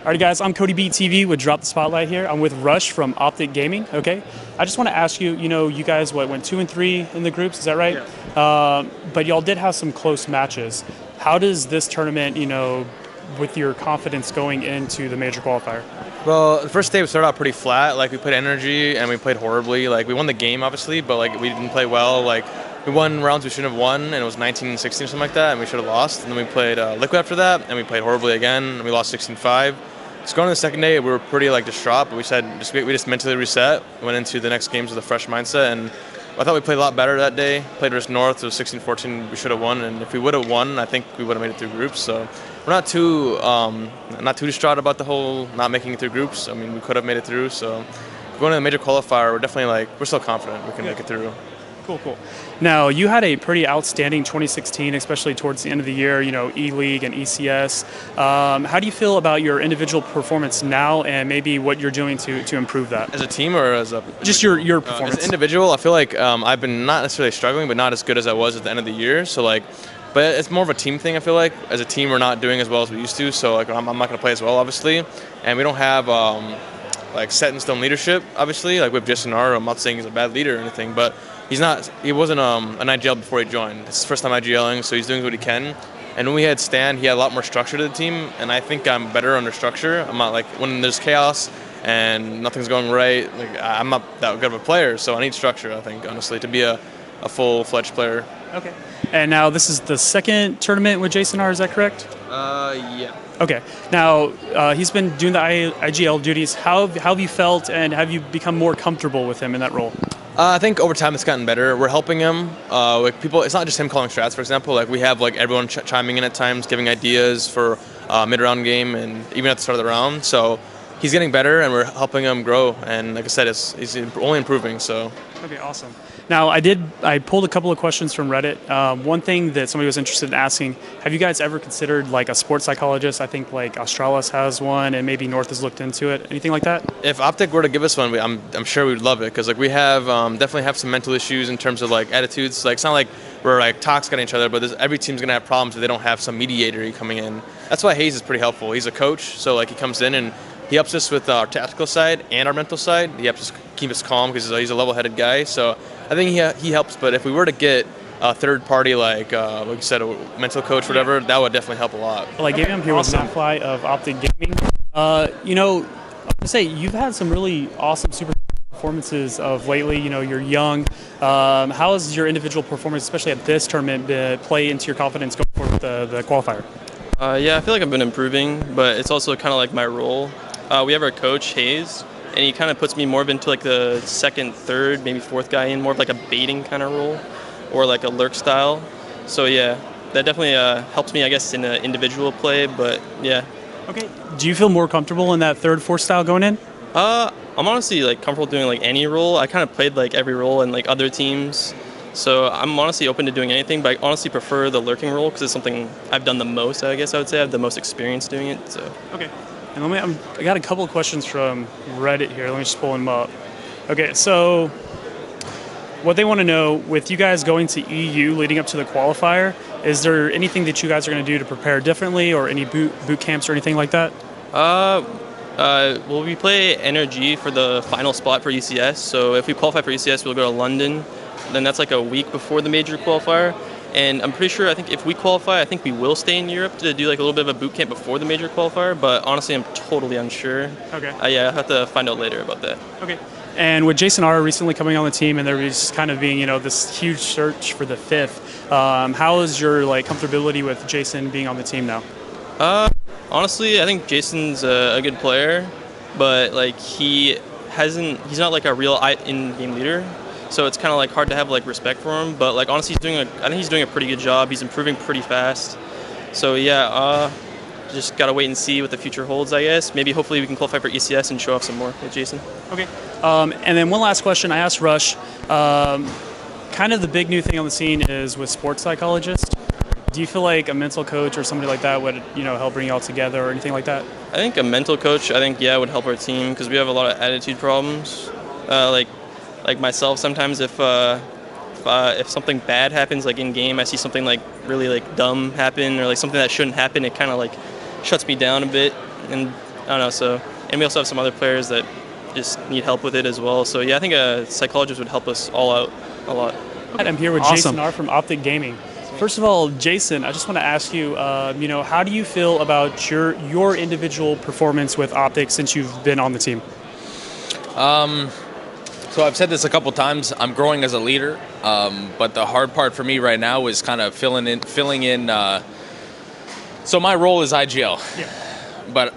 Alright guys, I'm Cody Beat TV with Drop the Spotlight here. I'm with Rush from Optic Gaming, okay? I just want to ask you, you guys went 2-3 in the groups, is that right? Yeah. But y'all did have some close matches. How does this tournament, with your confidence going into the major qualifier? Well, the first day we started out pretty flat. Like, we played energy and we played horribly. Like, we won the game, obviously, but like we didn't play well. Like, we won rounds we shouldn't have won, and it was 19-16 or something like that, and we should have lost. And then we played Liquid after that, and we played horribly again, and we lost 16-5. So going to the second day, we were pretty distraught, but we just mentally reset, went into the next games with a fresh mindset, and I thought we played a lot better that day. Played Risk North, it was 16-14, we should have won, and if we would have won, I think we would have made it through groups. So we're not too distraught about the whole not making it through groups. I mean, we could have made it through. So going to the major qualifier, we're definitely we're still confident we can make it through. Cool. Now, you had a pretty outstanding 2016, especially towards the end of the year, E-League and ECS. How do you feel about your individual performance now and maybe what you're doing to improve that? As a team or as a... Just your performance. As an individual, I feel like I've been not necessarily struggling, but not as good as I was at the end of the year. So, but it's more of a team thing, I feel like. As a team, we're not doing as well as we used to, so I'm not going to play as well, obviously. And we don't have... set-in-stone leadership, obviously. Like with Jason R, I'm not saying he's a bad leader or anything, but he wasn't an IGL before he joined. It's his first time IGLing, so he's doing what he can. And when we had Stan, he had a lot more structure to the team, and I think I'm better under structure. I'm not when there's chaos and nothing's going right, I'm not that good of a player, so I need structure, I think, honestly, to be a full-fledged player. Okay. And now this is the second tournament with Jason R, is that correct? Yeah. Okay. Now, he's been doing the IGL duties. How have you felt, and have you become more comfortable with him in that role? I think over time it's gotten better. We're helping him. People, it's not just him calling strats, for example. We have everyone chiming in at times, giving ideas for mid-round game and even at the start of the round. So he's getting better, and we're helping him grow. And like I said, he's only improving. So. Okay, awesome. Now, I pulled a couple of questions from Reddit. One thing that somebody was interested in asking, have you guys ever considered a sports psychologist? I think Australis has one, and maybe North has looked into it. Anything like that? If Optic were to give us one, I'm sure we'd love it, because we have definitely have some mental issues in terms of attitudes. It's not like we're toxic on each other, but every team's gonna have problems if they don't have some mediator coming in. That's why Hayes is pretty helpful. He's a coach, so he comes in and he helps us with our tactical side and our mental side. He helps us keep us calm because he's a level-headed guy. So I think he helps. But if we were to get a third party, like you said, a mental coach, or whatever, that would definitely help a lot. Well, I'm here with Samfly of Optic Gaming. I would say you've had some really awesome super performances of lately. You're young. How has your individual performance, especially at this tournament, play into your confidence going forward with the qualifier? Yeah, I feel like I've been improving, but it's also kind of my role. We have our coach, Hayes, and he kind of puts me more into the second, third, maybe fourth guy in, more of a baiting kind of role, or a lurk style. So yeah, that definitely helps me, I guess, in an individual play, but yeah. Okay. Do you feel more comfortable in that third, fourth style going in? I'm honestly comfortable doing any role. I kind of played every role in other teams. So I'm honestly open to doing anything, but I honestly prefer the lurking role because it's something I've done the most, I guess I would say. I have the most experience doing it. So. Okay. And I got a couple of questions from Reddit here. Let me just pull them up. Okay, so what they want to know, with you guys going to EU leading up to the qualifier, is there anything that you guys are going to do to prepare differently, or any boot camps or anything like that? Well, we play NRG for the final spot for ECS. So if we qualify for ECS, we'll go to London. Then that's a week before the major qualifier. And I'm pretty sure, I think if we qualify, I think we will stay in Europe to do a little bit of a boot camp before the major qualifier. But honestly, I'm totally unsure. Okay. Yeah, I'll have to find out later about that. Okay. And with Jason R recently coming on the team, and there was kind of being, this huge search for the fifth, how is your comfortability with Jason being on the team now? Honestly, I think Jason's a good player, but he's not a real in-game leader. So it's kind of hard to have respect for him, but honestly, I think he's doing a pretty good job. He's improving pretty fast. So yeah, just gotta wait and see what the future holds, I guess. Maybe hopefully we can qualify for ECS and show off some more with Jason. Okay. And then one last question I asked Rush. Kind of the big new thing on the scene is with sports psychologists. Do you feel like a mental coach or somebody like that would help bring you all together or anything like that? I think a mental coach, would help our team because we have a lot of attitude problems. Like myself, sometimes if something bad happens in game, I see something really dumb happen or something that shouldn't happen, it kind of shuts me down a bit, and don't know. So, and we also have some other players that just need help with it as well. So yeah, I think a psychologist would help us all out a lot. I'm here with Jason R. from Optic Gaming. First of all, Jason, I just want to ask you, how do you feel about your individual performance with Optic since you've been on the team? So I've said this a couple times. I'm growing as a leader, but the hard part for me right now is kind of filling in. So my role is IGL, but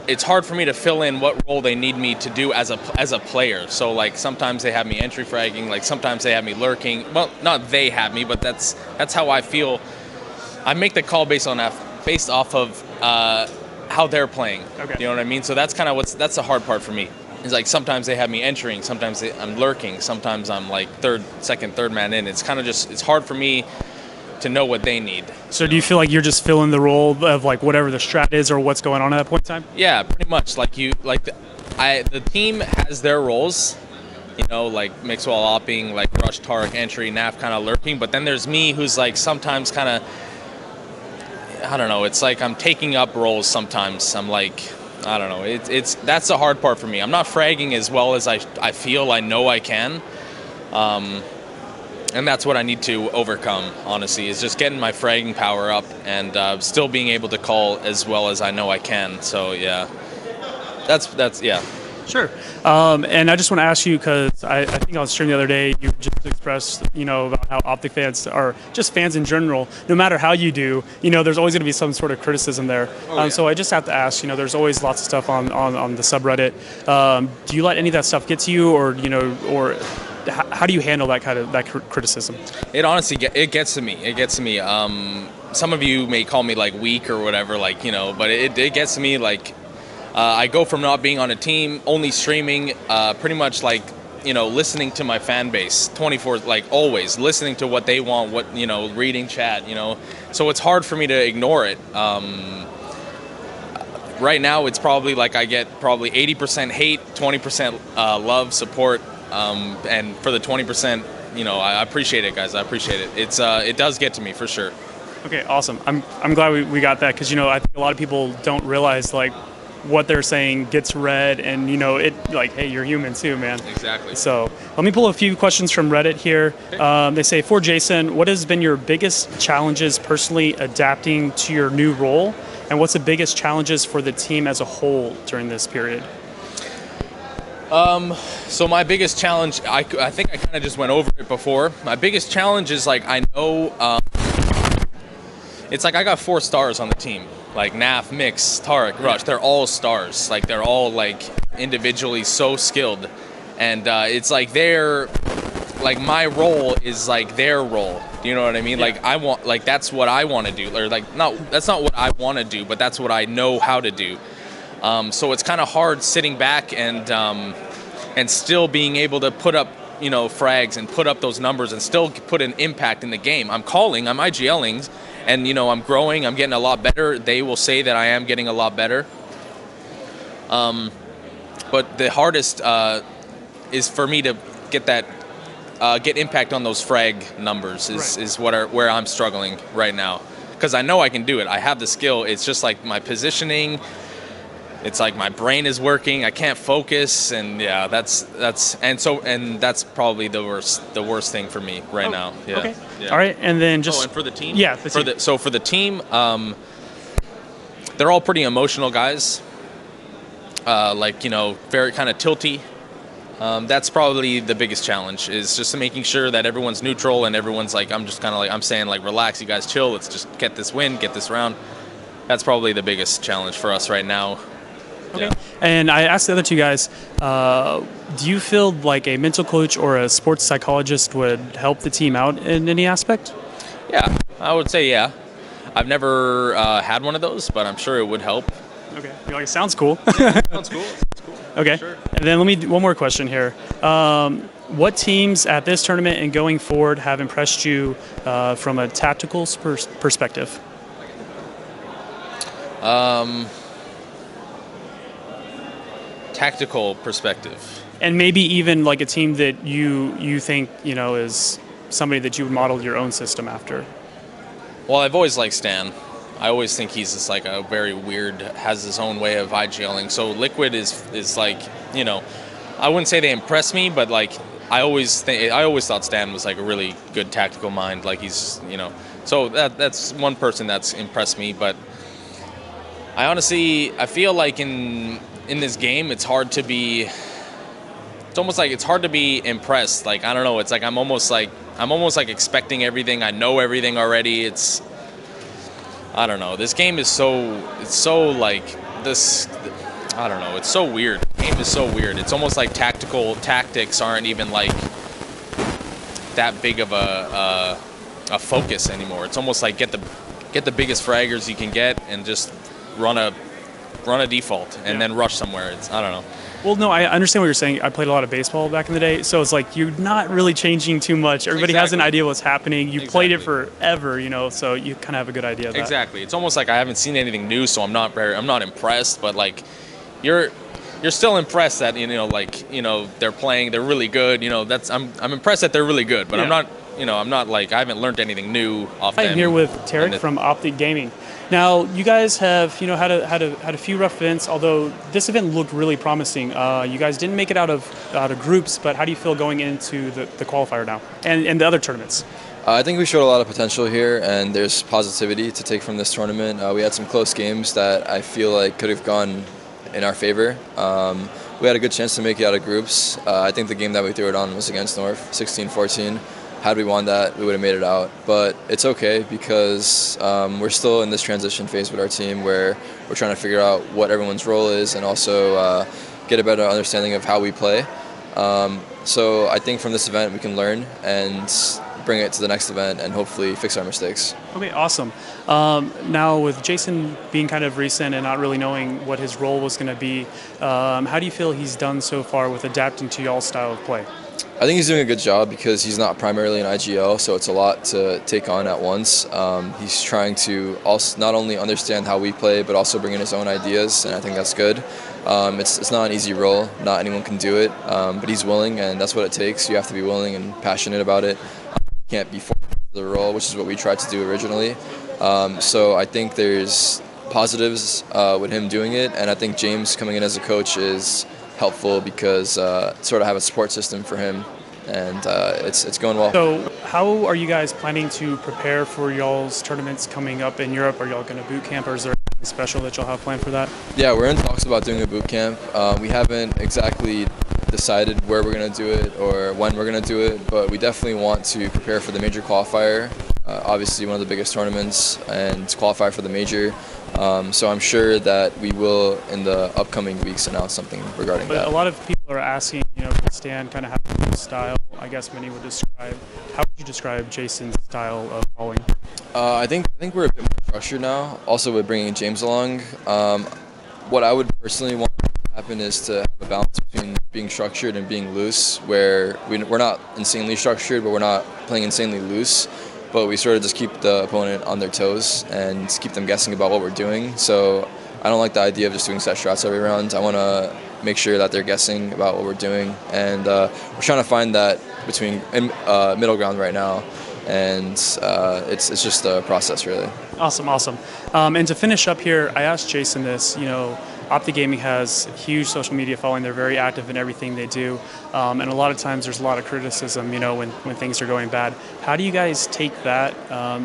it's hard for me to fill in what role they need me to do as a player. So like sometimes they have me entry fragging, like sometimes they have me lurking. Well, not they have me, but that's how I feel. I make the call based off of how they're playing. Okay. You know what I mean? So that's kind of that's the hard part for me. It's like sometimes they have me entering, sometimes I'm lurking, sometimes I'm like second, third man in. It's kind of it's hard for me to know what they need. So do you feel like you're just filling the role of like whatever the strat is or what's going on at that point in time? Yeah, pretty much. Like the team has their roles, like Mixwell opping, like Rush, Tarek, entry, Naf kind of lurking. But then there's me who's like sometimes kind of, I don't know, it's like I'm taking up roles sometimes. I'm like, I don't know. That's the hard part for me. I'm not fragging as well as I feel I know I can. And that's what I need to overcome, honestly, is just getting my fragging power up and still being able to call as well as I know I can. So, yeah. That's yeah. Sure. And I just want to ask you, because I think on stream the other day, you just expressed, about how Optic fans, or just fans in general, no matter how you do, there's always going to be some sort of criticism there. So I just have to ask, there's always lots of stuff on the subreddit. Do you let any of that stuff get to you, or how do you handle that criticism? It honestly it gets to me. It gets to me. Some of you may call me like weak or whatever, but it gets to me like. I go from not being on a team, only streaming, pretty much like, listening to my fan base 24, like always listening to what they want, reading chat, so it's hard for me to ignore it. Right now it's probably like I get probably 80% hate, 20% love, support, and for the 20%, I appreciate it, guys. I appreciate it. It does get to me for sure. Okay, awesome. I'm glad we got that, because I think a lot of people don't realize like what they're saying gets read, and it like, hey, you're human too, man. Exactly. So let me pull a few questions from Reddit here. They say, for Jason, what has been your biggest challenges personally adapting to your new role, and what's the biggest challenges for the team as a whole during this period? So my biggest challenge, I think I kind of just went over it before. My biggest challenge is like, I know it's like I got 4 stars on the team. Like Naf, Mix, Tarek, Rush, they're all stars. Like they're all like individually so skilled, and it's like my role is like their role. Do you know what I mean? Yeah. Like that's what I want to do, or like that's not what I want to do, but that's what I know how to do. So it's kind of hard sitting back and still being able to put up frags and put up those numbers and still put an impact in the game. I'm IGLing. And, I'm growing, I'm getting a lot better. They will say that I am getting a lot better. But the hardest is for me to get impact on those frag numbers is where I'm struggling right now. Because I know I can do it. I have the skill. It's just like my positioning. It's like my brain is working. I can't focus, and yeah, that's probably the worst thing for me right now. Yeah. Okay. Yeah. All right, and then just and for the team. Yeah. For the team, they're all pretty emotional guys. Very kind of tilty. That's probably the biggest challenge, is just making sure that everyone's neutral and everyone's like, I'm saying like, relax, you guys chill. Let's just get this win, get this round. That's probably the biggest challenge for us right now. Okay. Yeah. And I asked the other two guys, do you feel like a mental coach or a sports psychologist would help the team out in any aspect? Yeah, I would say yeah. I've never had one of those, but I'm sure it would help. Okay. It sounds cool. Sounds cool. Okay. Sure. And then one more question here. What teams at this tournament and going forward have impressed you from a tactical perspective? Tactical perspective. And maybe even like a team that you think, is somebody that you would model your own system after. Well, I've always liked Stan. I always think he's just like a very weird, has his own way of IGLing. So Liquid is like, you know, I wouldn't say they impress me, but like I always thought Stan was like a really good tactical mind. Like he's, you know, so that's one person that's impressed me. But I feel like in this game, it's hard to be. It's almost like it's hard to be impressed. Like I don't know. It's like I'm almost like expecting everything. I know everything already. I don't know. This game is so like this. I don't know. It's so weird. The game is so weird. It's almost like tactics aren't even like that big of a focus anymore. It's almost like get the biggest fraggers you can get and just run a default and then rush somewhere. I don't know. Well, no, I understand what you're saying. I played a lot of baseball back in the day, so it's like you're not really changing too much. Everybody has an idea what's happening. You played it forever, you know, so you kind of have a good idea of that. Exactly. It's almost like I haven't seen anything new, so I'm not impressed. But like, you're still impressed that they're playing, they're really good. You know, I'm impressed that they're really good, but I'm not like I haven't learned anything new off them. I'm here with Tarek from Optic Gaming. Now, you guys have had a few rough events. Although this event looked really promising. You guys didn't make it out of groups, but how do you feel going into the qualifier now and the other tournaments? I think we showed a lot of potential here, and there's positivity to take from this tournament. We had some close games that I feel like could have gone in our favor. We had a good chance to make it out of groups. I think the game that we threw it on was against North, 16-14. Had we won that, we would have made it out. But it's okay because we're still in this transition phase with our team where we're trying to figure out what everyone's role is and also get a better understanding of how we play. So I think from this event we can learn and bring it to the next event and hopefully fix our mistakes. Okay, awesome. Now with Jason being kind of recent and not really knowing what his role was going to be, how do you feel he's done so far with adapting to y'all's style of play? I think he's doing a good job because he's not primarily an IGL, so it's a lot to take on at once. He's trying to also not only understand how we play, but also bring in his own ideas, and I think that's good. It's not an easy role. Not anyone can do it, but he's willing, and that's what it takes. You have to be willing and passionate about it. You can't be forced into the role, which is what we tried to do originally. So I think there's positives with him doing it, and I think James coming in as a coach is helpful because sort of have a support system for him, and it's going well. So how are you guys planning to prepare for y'all's tournaments coming up in Europe? Are y'all going to boot camp, or is there anything special that y'all have planned for that? Yeah, we're in talks about doing a boot camp. We haven't exactly decided where we're going to do it or when we're going to do it, but we definitely want to prepare for the major qualifier. Obviously one of the biggest tournaments, and qualify for the major. So I'm sure that we will, in the upcoming weeks, announce something regarding that. A lot of people are asking, does Stan kind of have a style, I guess many would describe. How would you describe Jason's style of bowling? I think we're a bit more structured now, also with bringing James along. What I would personally want to happen is to have a balance between being structured and being loose, where we're not insanely structured, but we're not playing insanely loose. But we sort of just keep the opponent on their toes and keep them guessing about what we're doing. So I don't like the idea of just doing set shots every round. I want to make sure that they're guessing about what we're doing. And we're trying to find that between middle ground right now. And it's just a process, really. Awesome. And to finish up here, I asked Jason this, Optic Gaming has a huge social media following. They're very active in everything they do. And a lot of times there's a lot of criticism, when things are going bad. How do you guys take that,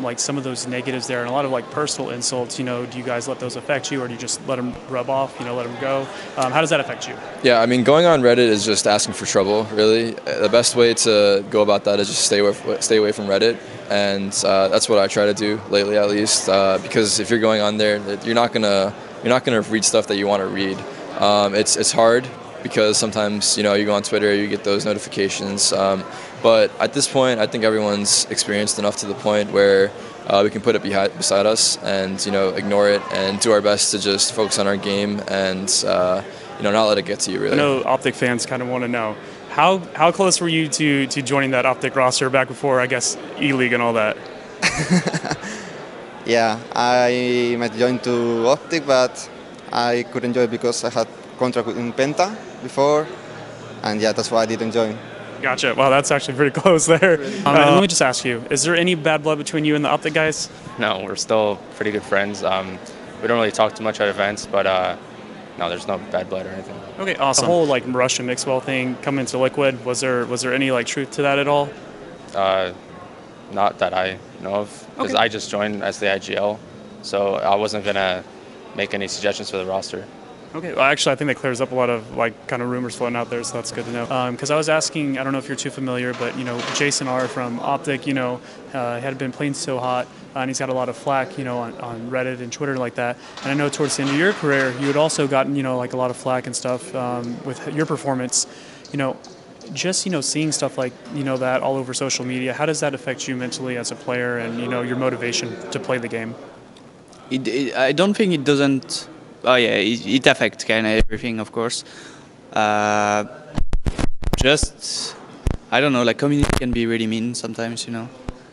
like some of those negatives there and a lot of like personal insults, do you guys let those affect you, or do you just let them rub off, let them go? How does that affect you? Yeah, I mean, going on Reddit is just asking for trouble, really. The best way to go about that is just stay away from Reddit. And that's what I try to do lately, at least, because if you're going on there, you're not gonna read stuff that you want to read. It's hard because sometimes you go on Twitter, you get those notifications. But at this point, I think everyone's experienced enough to the point where we can put it beside us and ignore it and do our best to just focus on our game and not let it get to you. Really, I know Optic fans kind of want to know. How close were you to joining that Optic roster back before, I guess, E-League and all that? Yeah, I might join to Optic, but I couldn't join because I had contract in Penta before, and yeah, that's why I didn't join. Gotcha. Wow, that's actually pretty close there. And let me just ask you, is there any bad blood between you and the Optic guys? No, we're still pretty good friends. We don't really talk too much at events, but no, there's no bad blood or anything. Okay, awesome. The whole like Russia Mixwell thing coming to Liquid, was there any like truth to that at all? Not that I know of, because Okay. I just joined as the IGL, so I wasn't gonna make any suggestions for the roster. Okay, well, actually, I think that clears up a lot of like kind of rumors floating out there, so that's good to know. Because I was asking, I don't know if you're too familiar, but Jason R from Optic, had been playing so hot, and he's got a lot of flack, on Reddit and Twitter like that. And I know towards the end of your career, you had also gotten, like a lot of flack and stuff with your performance. Just seeing stuff like that all over social media, how does that affect you mentally as a player, and your motivation to play the game? I don't think it doesn't. Oh yeah, it affects kind of everything, of course. Just I don't know, like community can be really mean sometimes,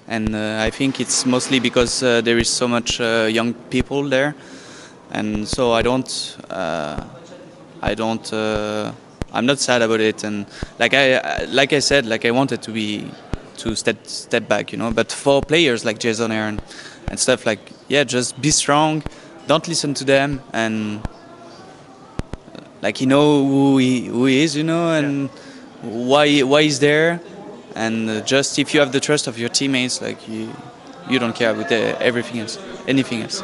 and I think it's mostly because there is so much young people there, and so I'm not sad about it, and like I said, like I wanted to step back, But for players like Jason Aaron and stuff, like just be strong, don't listen to them, and like who he is, and why he's there, and just if you have the trust of your teammates, like you don't care about anything else.